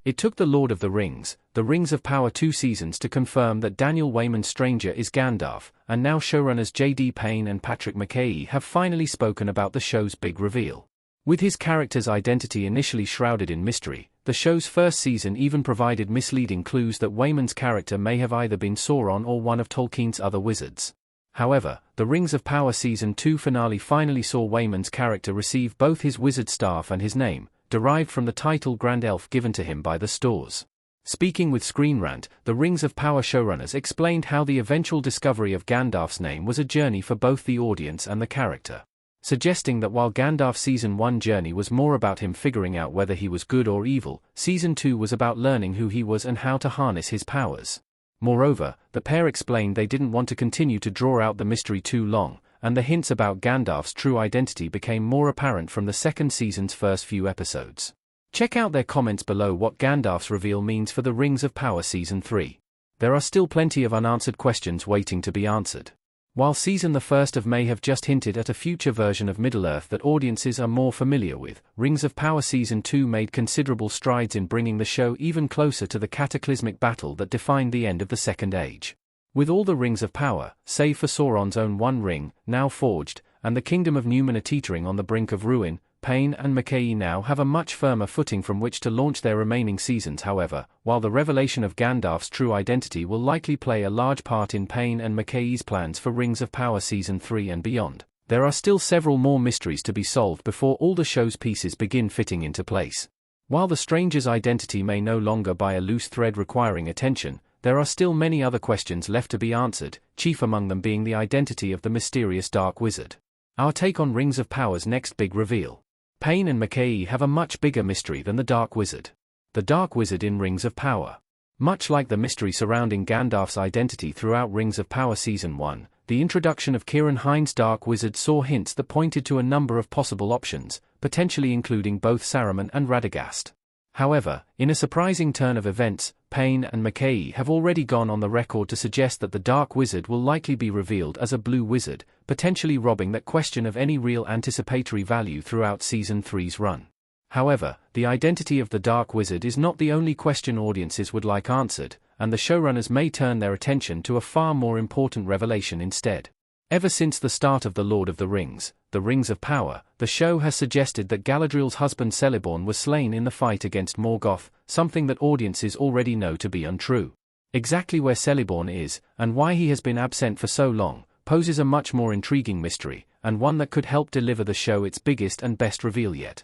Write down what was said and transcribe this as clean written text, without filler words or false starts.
It took The Lord of the Rings of Power 2 seasons to confirm that Daniel Wayman's stranger is Gandalf, and now showrunners J.D. Payne and Patrick McKay have finally spoken about the show's big reveal. With his character's identity initially shrouded in mystery, the show's first season even provided misleading clues that Wayman's character may have either been Sauron or one of Tolkien's other wizards. However, the Rings of Power Season 2 finale finally saw Wayman's character receive both his wizard staff and his name, derived from the title Gandalf given to him by the stores. Speaking with Screen Rant, the Rings of Power showrunners explained how the eventual discovery of Gandalf's name was a journey for both the audience and the character, suggesting that while Gandalf's Season 1 journey was more about him figuring out whether he was good or evil, Season 2 was about learning who he was and how to harness his powers. Moreover, the pair explained they didn't want to continue to draw out the mystery too long, and the hints about Gandalf's true identity became more apparent from the second season's first few episodes. Check out their comments below what Gandalf's reveal means for the Rings of Power Season 3. There are still plenty of unanswered questions waiting to be answered. While Season 1 may have just hinted at a future version of Middle-earth that audiences are more familiar with, Rings of Power Season 2 made considerable strides in bringing the show even closer to the cataclysmic battle that defined the end of the Second Age. With all the Rings of Power, save for Sauron's own One Ring, now forged, and the Kingdom of Numenor teetering on the brink of ruin, Payne and McKay now have a much firmer footing from which to launch their remaining seasons. However, while the revelation of Gandalf's true identity will likely play a large part in Payne and McKay's plans for Rings of Power Season 3 and beyond, there are still several more mysteries to be solved before all the show's pieces begin fitting into place. While the stranger's identity may no longer be a loose thread requiring attention, there are still many other questions left to be answered, chief among them being the identity of the mysterious Dark Wizard. Our take on Rings of Power's next big reveal. Payne and McKay have a much bigger mystery than the Dark Wizard. The Dark Wizard in Rings of Power. Much like the mystery surrounding Gandalf's identity throughout Rings of Power Season 1, the introduction of Ciarán Hinds' Dark Wizard saw hints that pointed to a number of possible options, potentially including both Saruman and Radagast. However, in a surprising turn of events, Payne and McKay have already gone on the record to suggest that the Dark Wizard will likely be revealed as a blue wizard, potentially robbing that question of any real anticipatory value throughout Season 3's run. However, the identity of the Dark Wizard is not the only question audiences would like answered, and the showrunners may turn their attention to a far more important revelation instead. Ever since the start of The Lord of the Rings of Power, the show has suggested that Galadriel's husband Celeborn was slain in the fight against Morgoth, something that audiences already know to be untrue. Exactly where Celeborn is, and why he has been absent for so long, poses a much more intriguing mystery, and one that could help deliver the show its biggest and best reveal yet.